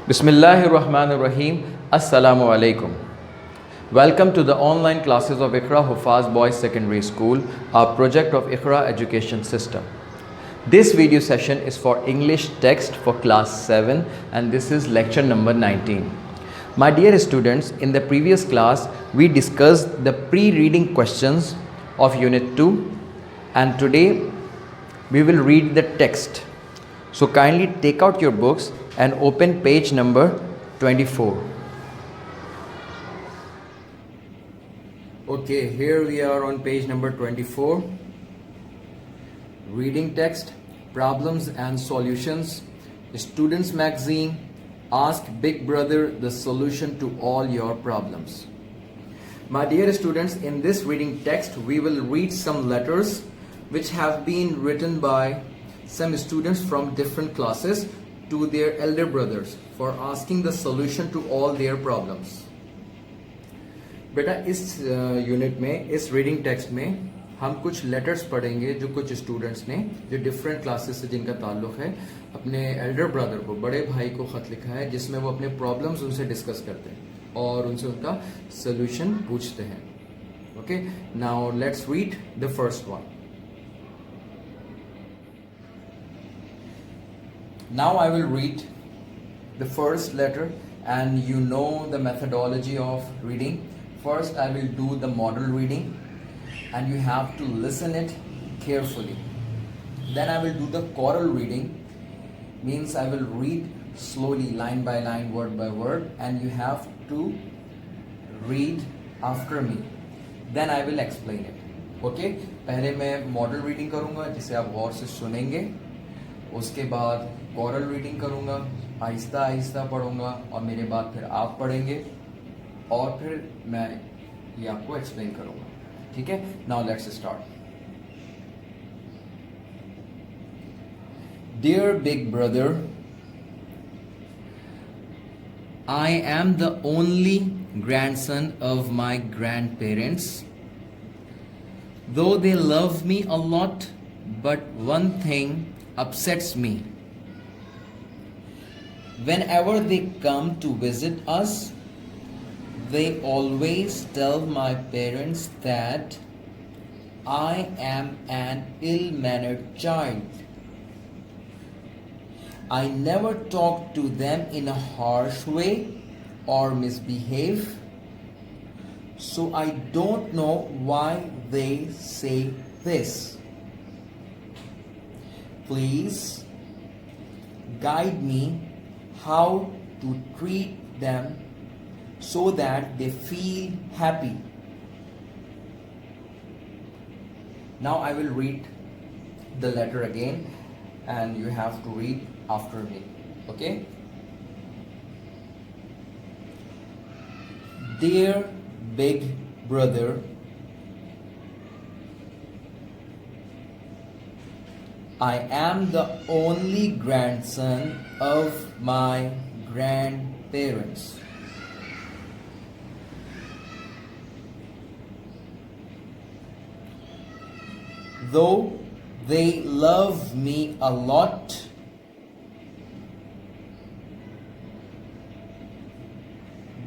Bismillahirrahmanirrahim. Assalamu alaikum. Welcome to the online classes of Iqra Hufaz Boys Secondary School, our project of Iqra Education System. This video session is for English text for class 7 and this is lecture number 19. My dear students, in the previous class we discussed the pre-reading questions of unit 2 and today we will read the text. So kindly take out your books and open page number 24. Okay, here we are on page number 24. Reading text, problems and solutions. Students magazine, ask Big Brother the solution to all your problems. My dear students, in this reading text we will read some letters which have been written by some students from different classes to their elder brothers for asking the solution to all their problems. बेटा इस unit में, इस reading text में हम कुछ letters पढ़ेंगे जो कुछ स्टूडेंट्स ने, जो डिफरेंट क्लासेस से जिनका ताल्लुक है, अपने एल्डर ब्रदर को, बड़े भाई को खत लिखा है जिसमें वो अपने प्रॉब्लम्स उनसे डिस्कस करते हैं और उनसे उनका सोल्यूशन पूछते हैं. Okay, now let's read the first one. Now I will read the first letter and you know the methodology of reading. First I will do the model reading and you have to listen it carefully. Then I will do the choral reading, means I will read slowly, line by line, word by word, and you have to read after me. Then I will explain it. Okay, पहले मैं model reading करूँगा जिसे आप गौर से सुनेंगे. उसके बाद coral reading करूँगा, आहिस्ता आहिस्ता पढ़ूँगा और मेरे बाद फिर आप पढ़ेंगे और फिर मैं ये आपको एक्सप्लेन करूँगा. ठीक है, now let's start. Dear big brother, I am the only grandson of my grandparents. Though they love me a lot, but one thing upsets me. Whenever they come to visit us, they always tell my parents that I am an ill-mannered child. I never talk to them in a harsh way or misbehave, so I don't know why they say this. Please guide me how to treat them so that they feel happy. Now I will read the letter again and you have to read after me. Okay? Dear big brother, I am the only grandson of my grandparents. Though they love me a lot,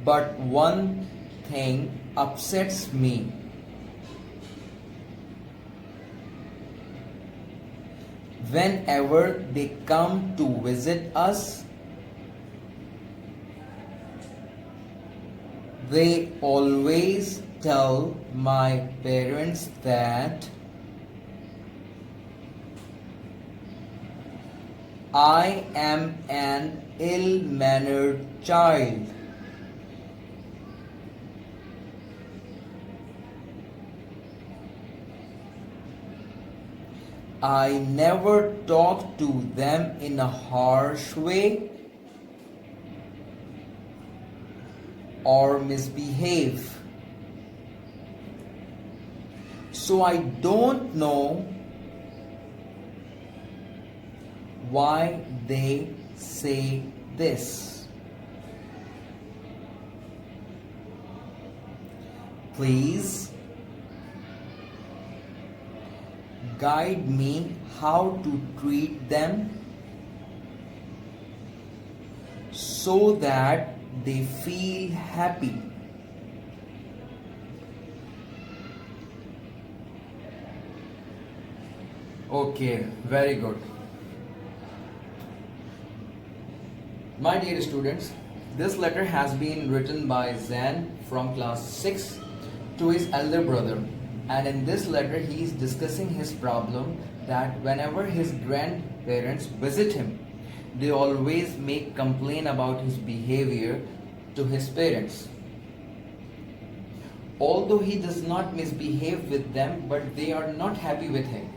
but one thing upsets me. Whenever they come to visit us, they always tell my parents that I am an ill-mannered child. I never talk to them in a harsh way or misbehave. So I don't know why they say this. Please guide me how to treat them so that they feel happy. Okay, very good. My dear students, this letter has been written by Zan from class 6 to his elder brother, and in this letter he is discussing his problem that whenever his grandparents visit him, they always make complaint about his behavior to his parents. Although he does not misbehave with them, but they are not happy with him.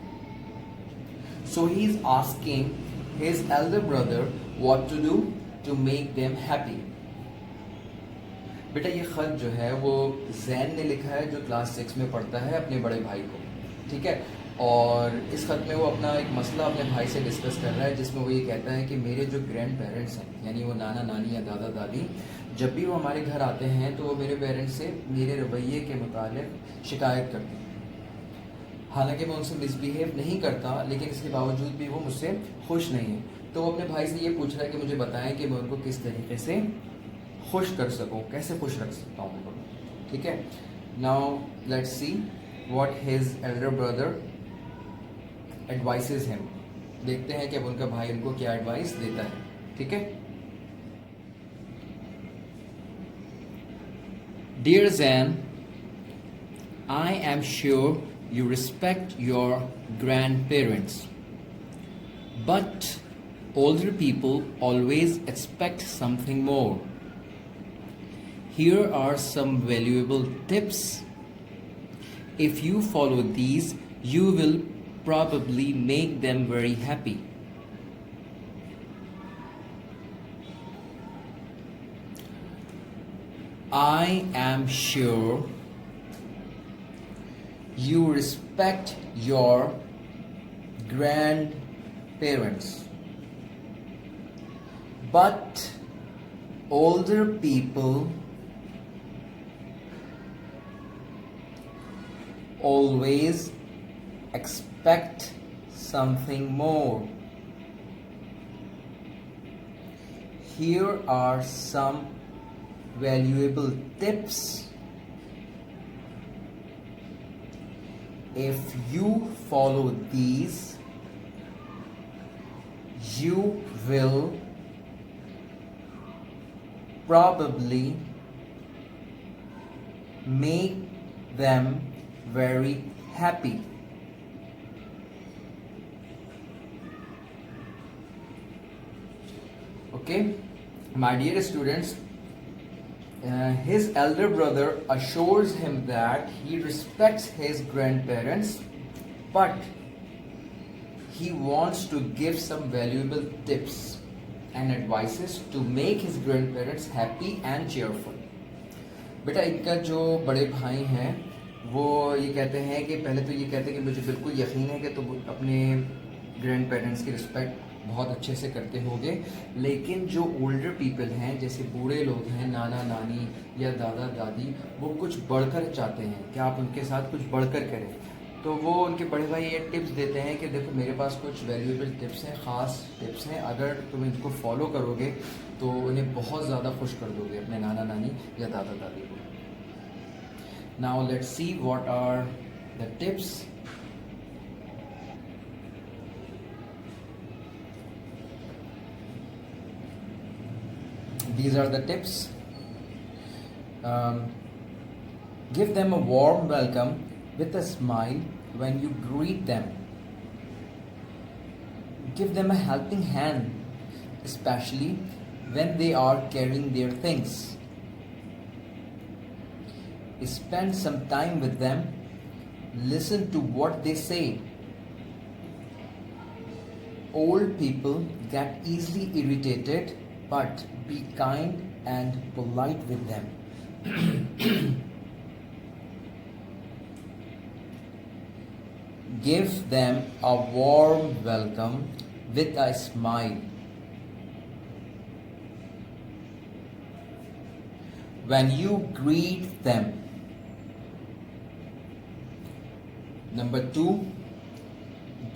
So he is asking his elder brother what to do to make them happy. बेटा ये खत जो है वो जैन ने लिखा है जो क्लास 6 में पढ़ता है अपने बड़े भाई को, ठीक है। और इस खत में वो अपना एक मसला अपने भाई से डिस्कस कर रहा है, जिसमें वो ये कहता है कि मेरे जो ग्रैंड पेरेंट्स हैं, यानी वो नाना नानी या दादा दादी, जब भी वो हमारे घर आते हैं तो वो मेरे पेरेंट्स से मेरे रवैये के मुतालिक शिकायत करते हैं। हालांकि मैं उनसे मिसबिहेव नहीं करता, लेकिन इसके बावजूद भी वो मुझसे खुश नहीं है। तो वो अपने भाई से ये पूछ रहा है कि मुझे बताएं कि मैं उनको किस तरीके से खुश कर सकूं, कैसे खुश रख सकता हूं उनको, ठीक है। Now let's see what his elder brother advises him. देखते हैं कि अब उनका भाई उनको क्या एडवाइस देता है, ठीक है। Dear Jain, I am sure you respect your grandparents, but older people always expect something more. Here are some valuable tips. If you follow these, you will probably make them very happy. I am sure you respect your grandparents, but older people always expect something more. Here are some valuable tips. If you follow these, you will probably make them very happy. Okay, my dear students, his elder brother assures him that he respects his grandparents, but he wants to give some valuable tips and advices to make his grandparents happy and cheerful. बेटा इनका जो बड़े भाई हैं वो ये कहते हैं कि पहले तो ये कहते हैं कि मुझे बिल्कुल यकीन है कि तुम अपने ग्रैंड पेरेंट्स की रिस्पेक्ट बहुत अच्छे से करते होगे, लेकिन जो ओल्डर पीपल हैं, जैसे बूढ़े लोग हैं, नाना नानी या दादा दादी, वो कुछ बढ़कर चाहते हैं कि आप उनके साथ कुछ बढ़कर करें। तो वो उनके बड़े भाई ये टिप्स देते हैं कि देखो मेरे पास कुछ वैल्यूएबल टिप्स हैं, ख़ास टिप्स हैं, अगर तुम इनको फॉलो करोगे तो उन्हें बहुत ज़्यादा खुश कर दोगे, अपने नाना नानी या दादा दादी को। Now let's see what are the tips. These are the tips. Give them a warm welcome with a smile when you greet them. Give them a helping hand, especially when they are carrying their things. Spend some time with them. Listen to what they say. Old people get easily irritated, but be kind and polite with them. Give them a warm welcome with a smile. When you greet them. Number 2,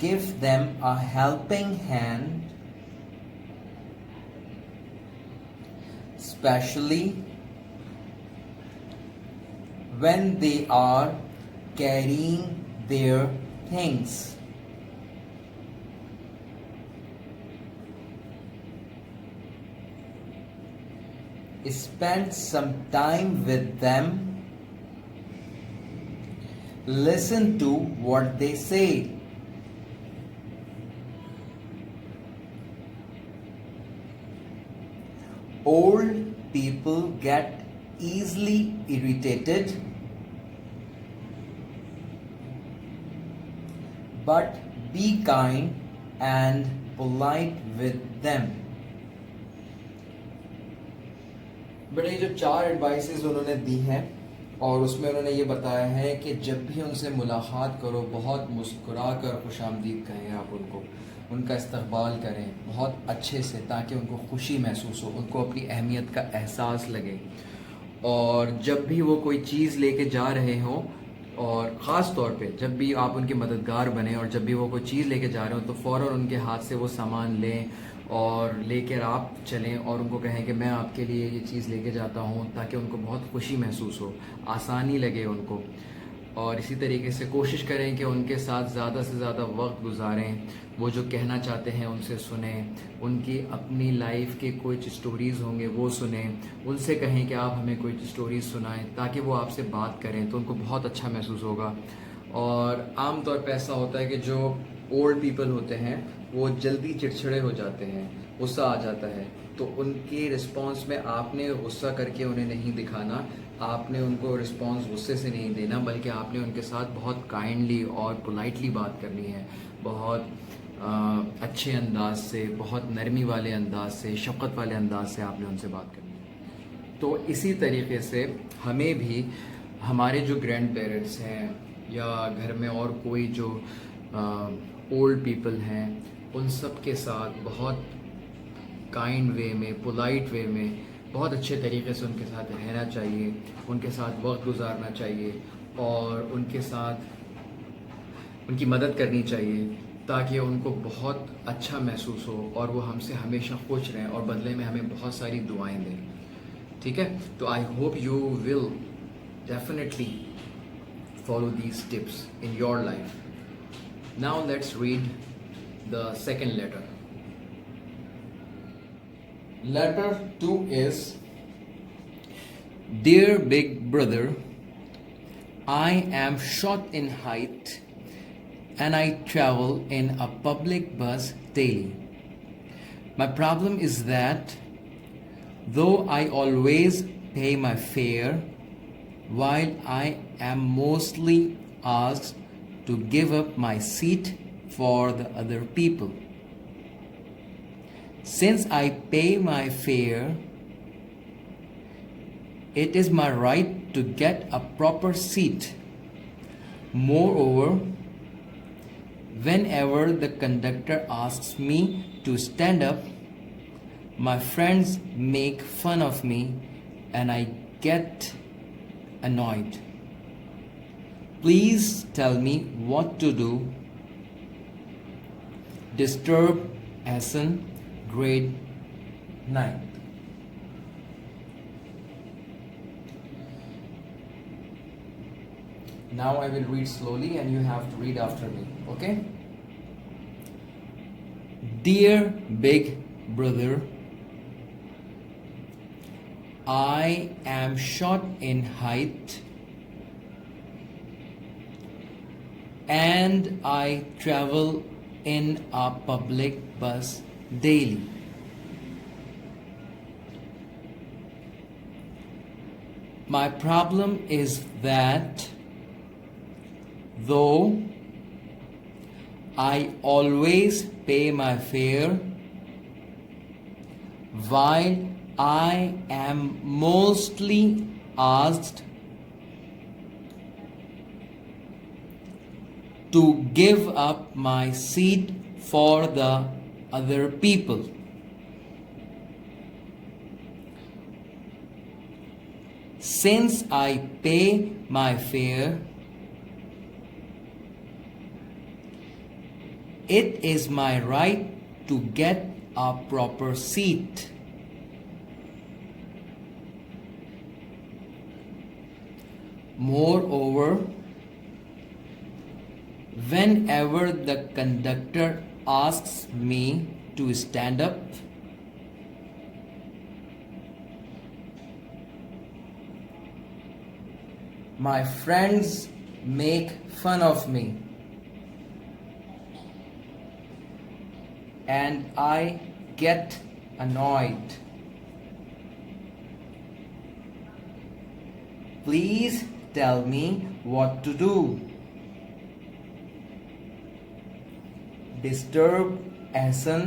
give them a helping hand especially when they are carrying their things. Spend some time with them. Listen to what they say. Old people get easily irritated, but be kind and polite with them. But ये जो 4 advices उन्होंने दी हैं और उसमें उन्होंने ये बताया है कि जब भी उनसे मुलाकात करो बहुत मुस्कुरा कर खुशामदीद कहें, आप उनका इस्तकबाल करें बहुत अच्छे से, ताकि उनको खुशी महसूस हो, उनको अपनी अहमियत का एहसास लगे। और जब भी वो कोई चीज़ लेके जा रहे हों, और ख़ास तौर पे जब भी आप उनके मददगार बने और जब भी वो कोई चीज़ लेके जा रहे हो तो फ़ौरन उनके हाथ से वो सामान लें और लेकर आप चलें और उनको कहें कि मैं आपके लिए ये चीज़ लेके जाता हूँ, ताकि उनको बहुत खुशी महसूस हो, आसानी लगे उनको। और इसी तरीके से कोशिश करें कि उनके साथ ज़्यादा से ज़्यादा वक्त गुजारें, वो जो कहना चाहते हैं उनसे सुने, उनकी अपनी लाइफ के कुछ स्टोरीज़ होंगे वो सुने, उनसे कहें कि आप हमें कोई स्टोरीज़ सुनाएं ताकि वो आपसे बात करें तो उनको बहुत अच्छा महसूस होगा। और आम तौर पे ऐसा होता है कि जो ओल्ड पीपल होते हैं वो जल्दी चिड़चिड़े हो जाते हैं, गुस्सा आ जाता है, तो उनके रिस्पॉन्स में आपने गुस्सा करके उन्हें नहीं दिखाना, आपने उनको रिस्पॉन्स गुस्से से नहीं देना, बल्कि आपने उनके साथ बहुत काइंडली और पोलाइटली बात करनी है, बहुत अच्छे अंदाज से, बहुत नरमी वाले अंदाज से, शफ़क़त वाले अंदाज से आपने उनसे बात करनी है। तो इसी तरीके से हमें भी हमारे जो ग्रैंड पेरेंट्स हैं या घर में और कोई जो ओल्ड पीपल हैं उन सब के साथ बहुत काइंड वे में, पोलाइट वे में, बहुत अच्छे तरीके से उनके साथ रहना चाहिए, उनके साथ वक्त गुजारना चाहिए और उनके साथ उनकी मदद करनी चाहिए, ताकि उनको बहुत अच्छा महसूस हो और वो हमसे हमेशा खुश रहें और बदले में हमें बहुत सारी दुआएं दें। ठीक है, तो आई hope you will definitely follow these tips in your life. Now let's read the second letter. Letter 2 is, Dear Big Brother, I am short in height and I travel in a public bus daily. My problem is that though I always pay my fare, while I am mostly asked to give up my seat for the other people. Since I pay my fare, it is my right to get a proper seat. Moreover, whenever the conductor asks me to stand up, my friends make fun of me and I get annoyed. Please tell me what to do. Disturb Hassan, grade 9. Now I will read slowly and you have to read after me, okay? Dear Big Brother, I am short in height and I travel in a public bus daily. My problem is that though I always pay my fare, while I am mostly asked to give up my seat for the other people. Since I pay my fare, it is my right to get a proper seat. Moreover, whenever the conductor asks me to stand up, my friends make fun of me and I get annoyed. Please tell me what to do. Disturb Ahsan,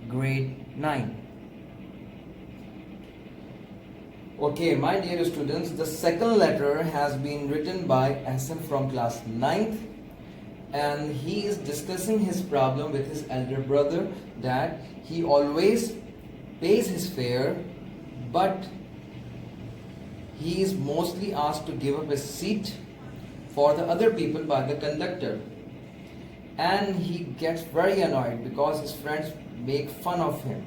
grade 9. Okay, my dear students, the second letter has been written by Ahsan from class 9th, and he is discussing his problem with his elder brother that he always pays his fare, but he is mostly asked to give up his seat for the other people by the conductor, and he gets very annoyed because his friends make fun of him.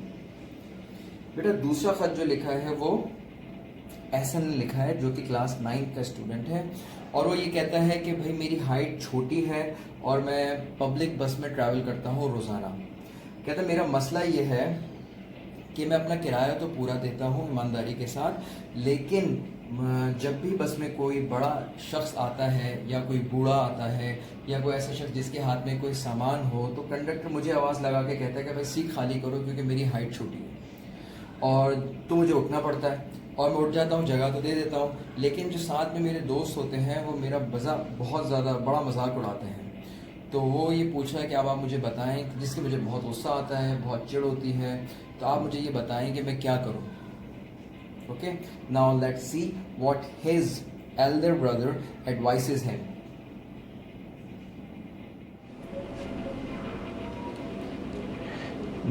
बेटा दूसरा खत जो लिखा है वो एहसन ने लिखा है, जो कि क्लास 9 का स्टूडेंट है, और वो ये कहता है कि भाई मेरी हाइट छोटी है और मैं पब्लिक बस में ट्रैवल करता हूँ रोज़ाना। कहता है मेरा मसला ये है कि मैं अपना किराया तो पूरा देता हूँ ईमानदारी के साथ, लेकिन जब भी बस में कोई बड़ा शख्स आता है या कोई बूढ़ा आता है या कोई ऐसा शख्स जिसके हाथ में कोई सामान हो, तो कंडक्टर मुझे आवाज़ लगा के कहता है कि भाई सीट खाली करो क्योंकि मेरी हाइट छोटी है, और तो मुझे उठना पड़ता है और मैं उठ जाता हूँ, जगह तो दे देता हूँ, लेकिन जो साथ में मेरे दोस्त होते हैं वो मेरा बहुत ज़्यादा बड़ा मजाक उड़ाते हैं। तो वो ये पूछ रहा है कि अब आप मुझे बताएं, जिससे मुझे बहुत गुस्सा आता है, बहुत चिढ़ होती है, तो आप मुझे ये बताएं कि मैं क्या करूँ। Okay, now let's see what his elder brother advises him.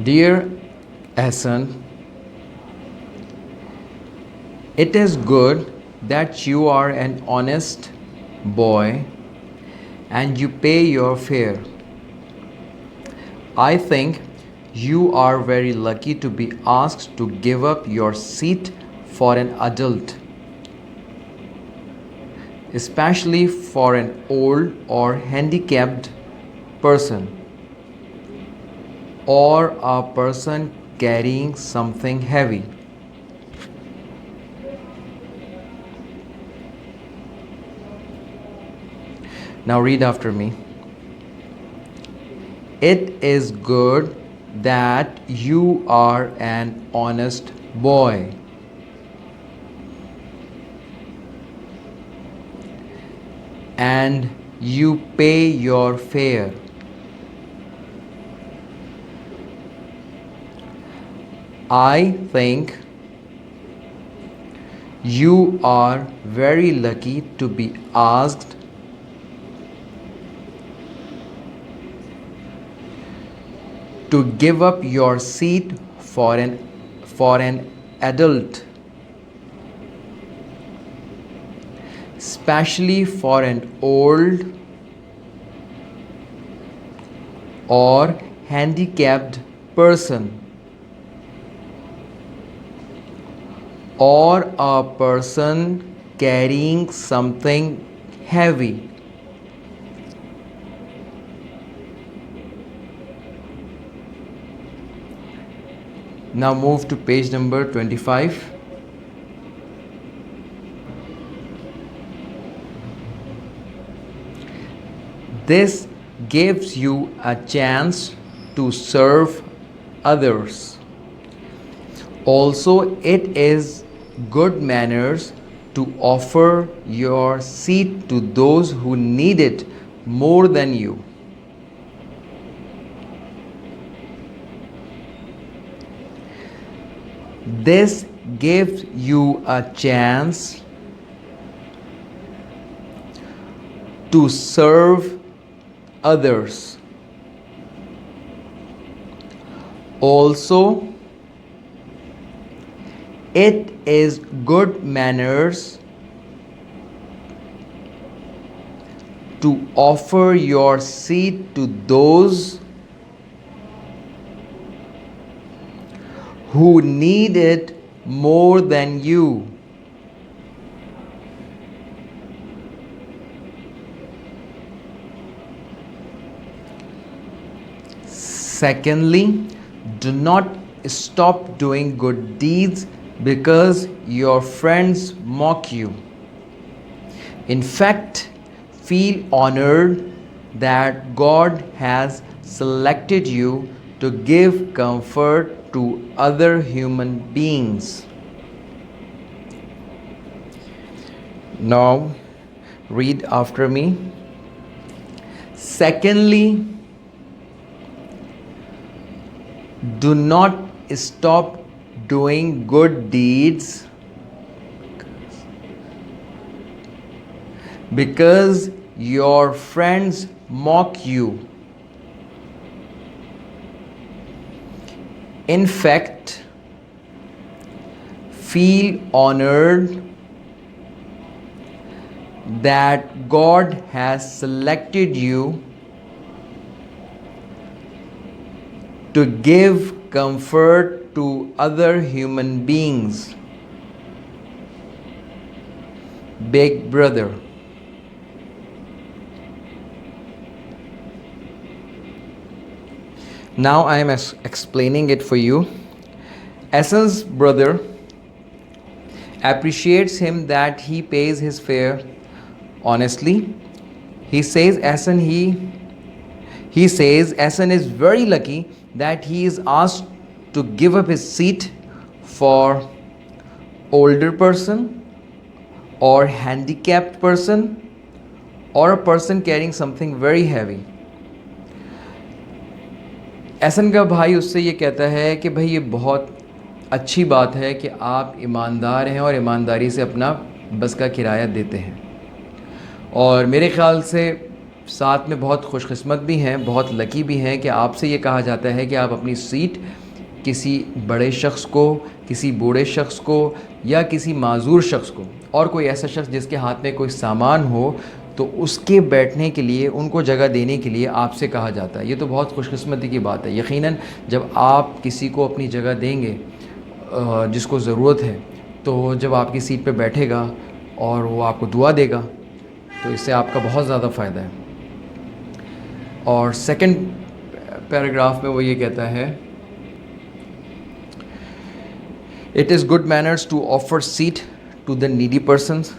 Dear Ahsan, it is good that you are an honest boy and you pay your fare. I think you are very lucky to be asked to give up your seat for an adult, especially for an old or handicapped person or a person carrying something heavy. Now read after me. It is good that you are an honest boy and you pay your fare. I think you are very lucky to be asked to give up your seat for an adult, especially for an old or handicapped person or a person carrying something heavy. Now move to page number 25. This gives you a chance to serve others. Also, it is good manners to offer your seat to those who need it more than you. This gives you a chance to serve others. Also, it is good manners to offer your seat to those who need it more than you. Secondly, do not stop doing good deeds because your friends mock you. In fact, feel honored that God has selected you to give comfort to other human beings. Now, read after me. Secondly, do not stop doing good deeds because your friends mock you. In fact, feel honored that God has selected you to give comfort to other human beings. Big brother. Now I am explaining it for you. Ehsan's brother appreciates him that he pays his fare honestly. He says Ehsan is very lucky that he is asked to give up his seat for older person or handicapped person or a person carrying something very heavy. Ahsan का भाई उससे ये कहता है कि भाई ये बहुत अच्छी बात है कि आप ईमानदार हैं और ईमानदारी से अपना बस का किराया देते हैं, और मेरे ख़्याल से साथ में बहुत खुशकिस्मत भी हैं, बहुत लकी भी हैं कि आपसे ये कहा जाता है कि आप अपनी सीट किसी बड़े शख्स को, किसी बूढ़े शख्स को या किसी माजूर शख्स को और कोई ऐसा शख्स जिसके हाथ में कोई सामान हो तो उसके बैठने के लिए, उनको जगह देने के लिए आपसे कहा जाता है। ये तो बहुत खुशकिस्मती की बात है। यकीनन जब आप किसी को अपनी जगह देंगे जिसको ज़रूरत है, तो जब आपकी सीट पे बैठेगा और वो आपको दुआ देगा तो इससे आपका बहुत ज़्यादा फ़ायदा है। और सेकंड पैराग्राफ में वो ये कहता है, it is good manners to offer seat to the needy persons,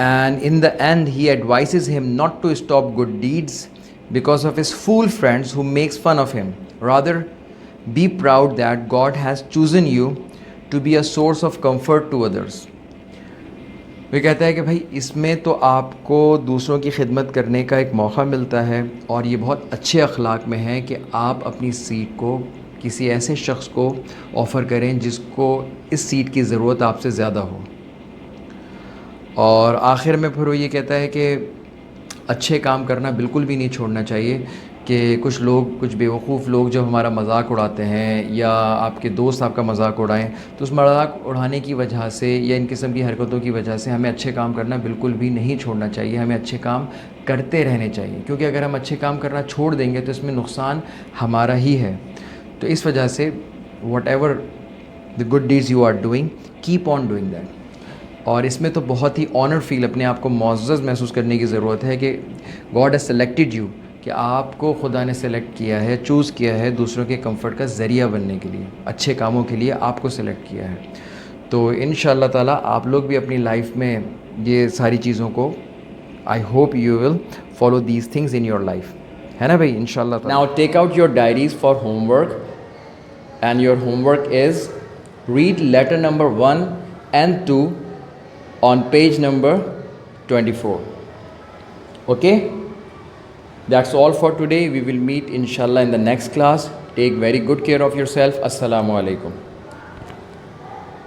and in the end he advises him not to stop good deeds because of his fool friends who makes fun of him. Rather, be proud that God has chosen you to be a source of comfort to others. वे कहता है कि भाई इसमें तो आपको दूसरों की खिदमत करने का एक मौका मिलता है और ये बहुत अच्छे अखलाक में है कि आप अपनी सीट को किसी ऐसे शख्स को ऑफ़र करें जिसको इस सीट की ज़रूरत आपसे ज़्यादा हो। और आखिर में फिर वो ये कहता है कि अच्छे काम करना बिल्कुल भी नहीं छोड़ना चाहिए, कि कुछ लोग, कुछ बेवकूफ़ लोग जब हमारा मजाक उड़ाते हैं या आपके दोस्त आपका मजाक उड़ाएं तो उस मजाक उड़ाने की वजह से या इन किस्म की हरकतों की वजह से हमें अच्छे काम करना बिल्कुल भी नहीं छोड़ना चाहिए। हमें अच्छे काम करते रहने चाहिए, क्योंकि अगर हम अच्छे काम करना छोड़ देंगे तो इसमें नुकसान हमारा ही है। तो इस वजह से whatever the good deeds you are doing, keep on doing that. और इसमें तो बहुत ही ऑनर फील, अपने आप को मुअज़्ज़ज़ महसूस करने की ज़रूरत है कि गॉड हैज़ सेलेक्टेड यू, कि आपको खुदा ने सेलेक्ट किया है, चूज़ किया है दूसरों के कंफर्ट का ज़रिया बनने के लिए, अच्छे कामों के लिए आपको सेलेक्ट किया है। तो इंशाअल्लाह ताला आप लोग भी अपनी लाइफ में ये सारी चीज़ों को, I hope you will follow these things in your life, है ना भाई, इंशाअल्लाह ताला। Now take out your diaries for homework, and your homework is read letter number 1 and 2 on page number 24. Okay, that's all for today. We will meet inshallah in the next class. Take very good care of yourself. Assalamu alaikum.